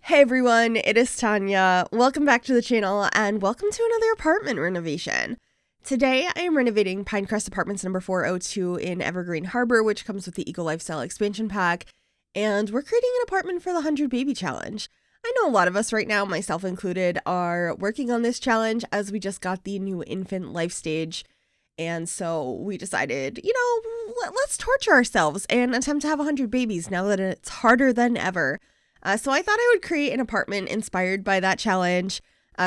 Hey everyone, it is Tanya. Welcome back to the channel and welcome to another apartment renovation. Today I am renovating Pinecrest Apartments number 402 in Evergreen Harbor, which comes with the Eco Lifestyle expansion pack, and we're creating an apartment for the 100 Baby Challenge. I know a lot of us right now, myself included, are working on this challenge as we just got the new infant life stage, and so we decided, let's torture ourselves and attempt to have 100 babies now that it's harder than ever. So I thought I would create an apartment inspired by that challenge.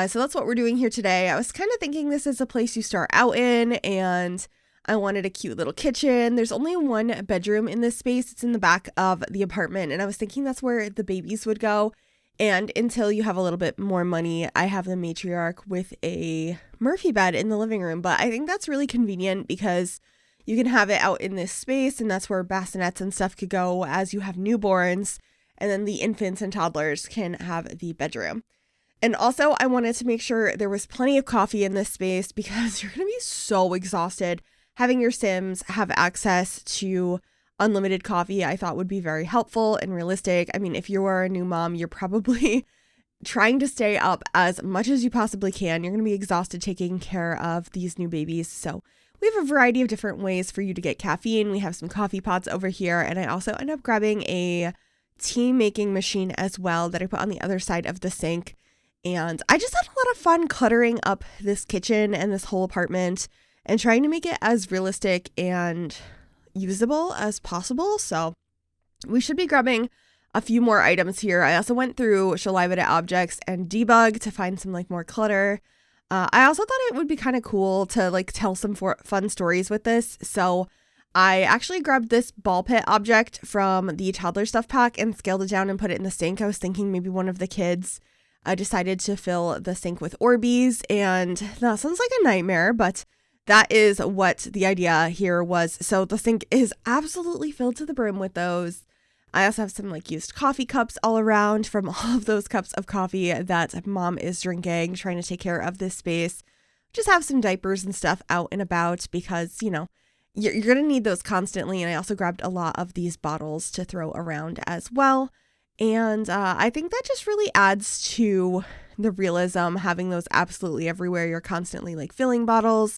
So that's what we're doing here today. I was kind of thinking this is a place you start out in, and I wanted a cute little kitchen. There's only one bedroom in this space. It's in the back of the apartment, and I was thinking that's where the babies would go. And until you have a little bit more money, I have the matriarch with a Murphy bed in the living room. But I think that's really convenient because you can have it out in this space, and that's where bassinets and stuff could go as you have newborns. And then the infants and toddlers can have the bedroom. And also, I wanted to make sure there was plenty of coffee in this space because you're going to be so exhausted. Having your Sims have access to unlimited coffee, I thought would be very helpful and realistic. I mean, if you are a new mom, you're probably trying to stay up as much as you possibly can. You're going to be exhausted taking care of these new babies. So we have a variety of different ways for you to get caffeine. We have some coffee pots over here. And I also end up grabbing a tea making machine as well that I put on the other side of the sink. And I just had a lot of fun cluttering up this kitchen and this whole apartment and trying to make it as realistic and usable as possible. So we should be grabbing a few more items here. I also went through Streamlabs OBS and debug to find some more clutter. I also thought it would be kind of cool to tell some fun stories with this. So I actually grabbed this ball pit object from the toddler stuff pack and scaled it down and put it in the sink. I was thinking maybe one of the kids decided to fill the sink with Orbeez, and that sounds like a nightmare, but that is what the idea here was. So the sink is absolutely filled to the brim with those. I also have some used coffee cups all around from all of those cups of coffee that mom is drinking, trying to take care of this space. Just have some diapers and stuff out and about because, you're going to need those constantly. And I also grabbed a lot of these bottles to throw around as well. And I think that just really adds to the realism, having those absolutely everywhere. You're constantly filling bottles.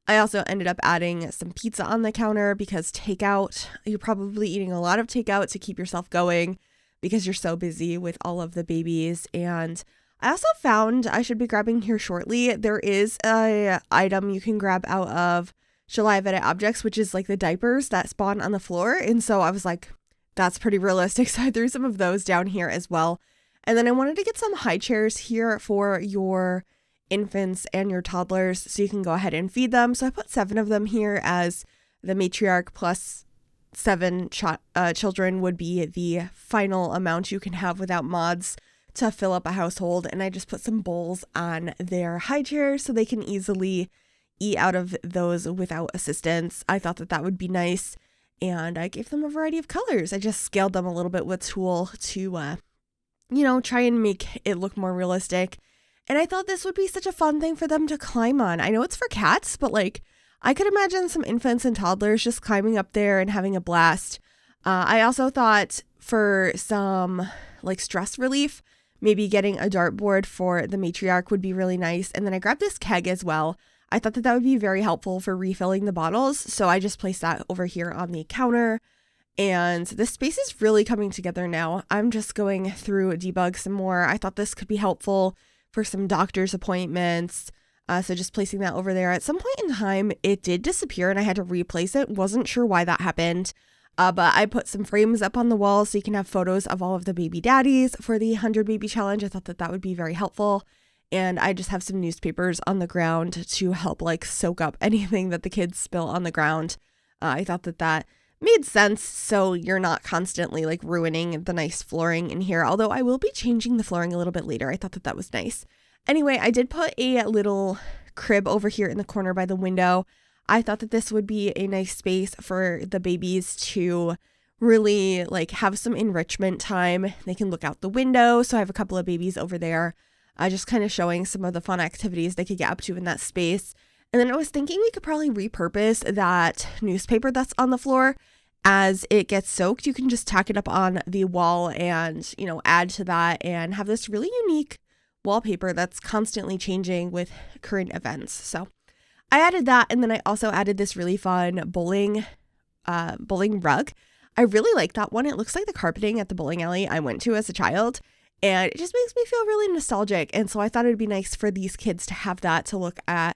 I also ended up adding some pizza on the counter because takeout, you're probably eating a lot of takeout to keep yourself going because you're so busy with all of the babies. And I also found, I should be grabbing here shortly, there is a item you can grab out of Streamlabs OBS, which is the diapers that spawn on the floor. And so I was like, that's pretty realistic. So I threw some of those down here as well. And then I wanted to get some high chairs here for your infants and your toddlers so you can go ahead and feed them. So I put 7 of them here as the matriarch plus 7 children would be the final amount you can have without mods to fill up a household. And I just put some bowls on their high chairs so they can easily eat out of those without assistance. I thought that would be nice, and I gave them a variety of colors. I just scaled them a little bit with tulle to try and make it look more realistic. And I thought this would be such a fun thing for them to climb on. I know it's for cats, but I could imagine some infants and toddlers just climbing up there and having a blast. I also thought for some stress relief, maybe getting a dartboard for the matriarch would be really nice. And then I grabbed this keg as well. I thought that would be very helpful for refilling the bottles. So I just placed that over here on the counter. And this space is really coming together now. I'm just going through debug some more. I thought this could be helpful for some doctor's appointments. So just placing that over there. At some point in time, it did disappear and I had to replace it. Wasn't sure why that happened. But I put some frames up on the wall so you can have photos of all of the baby daddies for the 100 Baby Challenge. I thought that would be very helpful. And I just have some newspapers on the ground to help soak up anything that the kids spill on the ground. I thought that made sense so you're not constantly ruining the nice flooring in here. Although I will be changing the flooring a little bit later. I thought that was nice. Anyway, I did put a little crib over here in the corner by the window. I thought that this would be a nice space for the babies to really have some enrichment time. They can look out the window. So I have a couple of babies over there. Just kind of showing some of the fun activities they could get up to in that space. And then I was thinking we could probably repurpose that newspaper that's on the floor as it gets soaked, you can just tack it up on the wall and, add to that and have this really unique wallpaper that's constantly changing with current events. So I added that, and then I also added this really fun bowling rug. I really like that one. It looks like the carpeting at the bowling alley I went to as a child, and it just makes me feel really nostalgic. And so I thought it'd be nice for these kids to have that to look at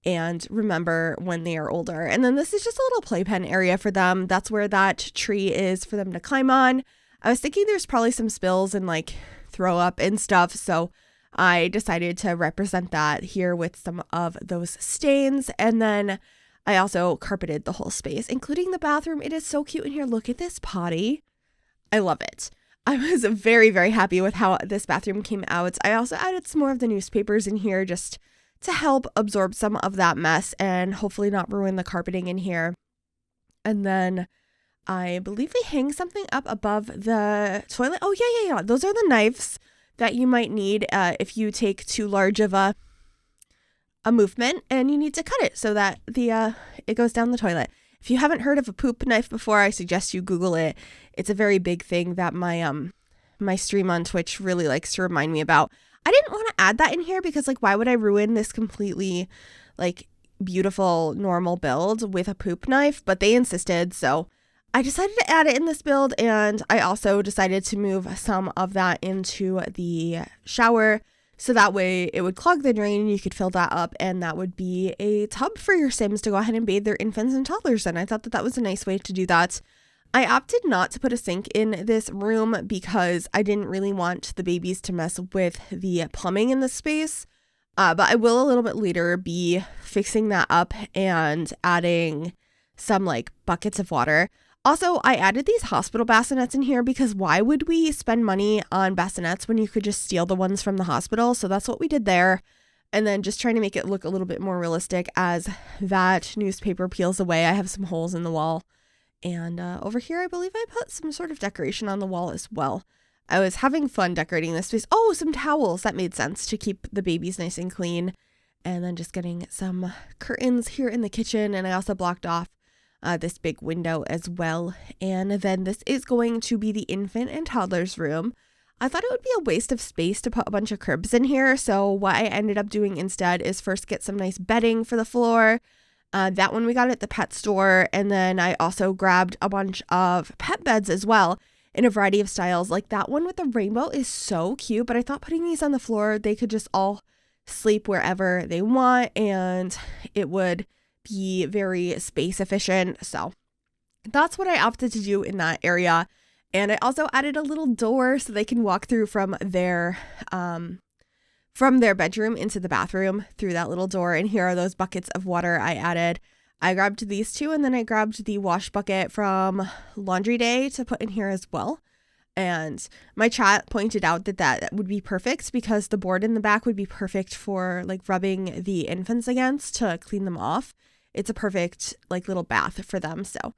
and remember when they are older. And then this is just a little playpen area for them. That's where that tree is for them to climb on. I was thinking there's probably some spills and like throw up and stuff, so I decided to represent that here with some of those stains. And then I also carpeted the whole space, including the bathroom. It is so cute in here. Look at this potty. I love it. I was very, very happy with how this bathroom came out. I also added some more of the newspapers in here just to help absorb some of that mess and hopefully not ruin the carpeting in here. And then I believe we hang something up above the toilet. Oh, yeah. Those are the knives that you might need if you take too large of a movement and you need to cut it so that it goes down the toilet. If you haven't heard of a poop knife before, I suggest you Google it. It's a very big thing that my stream on Twitch really likes to remind me about. I didn't want to add that in here because why would I ruin this completely beautiful normal build with a poop knife? But they insisted, so I decided to add it in this build, and I also decided to move some of that into the shower so that way it would clog the drain and you could fill that up, and that would be a tub for your Sims to go ahead and bathe their infants and toddlers in. I thought that was a nice way to do that. I opted not to put a sink in this room because I didn't really want the babies to mess with the plumbing in this space, but I will a little bit later be fixing that up and adding some buckets of water. Also, I added these hospital bassinets in here because why would we spend money on bassinets when you could just steal the ones from the hospital? So that's what we did there. And then just trying to make it look a little bit more realistic as that newspaper peels away. I have some holes in the wall. And over here, I believe I put some sort of decoration on the wall as well. I was having fun decorating this space. Oh, some towels. That made sense to keep the babies nice and clean. And then just getting some curtains here in the kitchen. And I also blocked off this big window as well. And then this is going to be the infant and toddler's room. I thought it would be a waste of space to put a bunch of cribs in here. So what I ended up doing instead is first get some nice bedding for the floor. That one we got at the pet store. And then I also grabbed a bunch of pet beds as well in a variety of styles. Like that one with the rainbow is so cute, but I thought putting these on the floor, they could just all sleep wherever they want and it would be very space efficient. So that's what I opted to do in that area. And I also added a little door so they can walk through from their bedroom into the bathroom through that little door. And here are those buckets of water I added. I grabbed these two, and then I grabbed the wash bucket from Laundry Day to put in here as well. And my chat pointed out that would be perfect because the board in the back would be perfect for rubbing the infants against to clean them off. It's a perfect little bath for them. So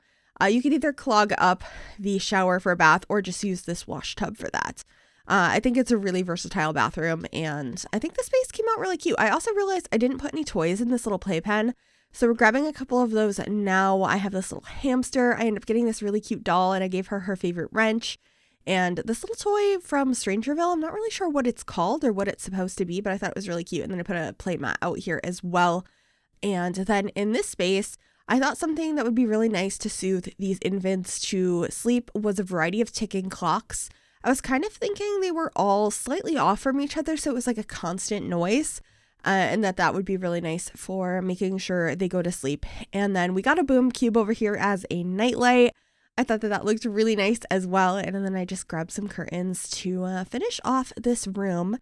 you could either clog up the shower for a bath or just use this wash tub for that. I think it's a really versatile bathroom, and I think the space came out really cute. I also realized I didn't put any toys in this little playpen, so we're grabbing a couple of those now. I have this little hamster. I ended up getting this really cute doll, and I gave her favorite wrench. And this little toy from Strangerville, I'm not really sure what it's called or what it's supposed to be, but I thought it was really cute. And then I put a play mat out here as well. And then in this space, I thought something that would be really nice to soothe these infants to sleep was a variety of ticking clocks. I was kind of thinking they were all slightly off from each other, so it was like a constant noise, and that would be really nice for making sure they go to sleep. And then we got a boom cube over here as a nightlight. I thought that looked really nice as well. And then I just grabbed some curtains to finish off this room.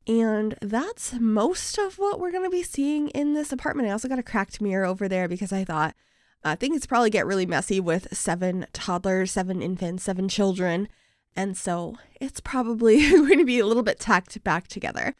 And that's most of what we're going to be seeing in this apartment. I also got a cracked mirror over there because I thought things probably get really messy with 7 toddlers, 7 infants, 7 children. And so it's probably going to be a little bit tacked back together.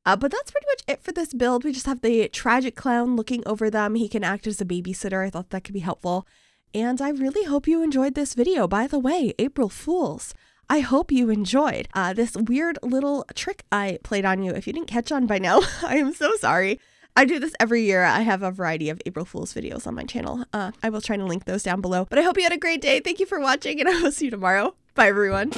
But that's pretty much it for this build. We just have the tragic clown looking over them. He can act as a babysitter. I thought that could be helpful. And I really hope you enjoyed this video. By the way, April Fools. I hope you enjoyed this weird little trick I played on you. If you didn't catch on by now, I am so sorry. I do this every year. I have a variety of April Fool's videos on my channel. I will try to link those down below. But I hope you had a great day. Thank you for watching, and I will see you tomorrow. Bye, everyone.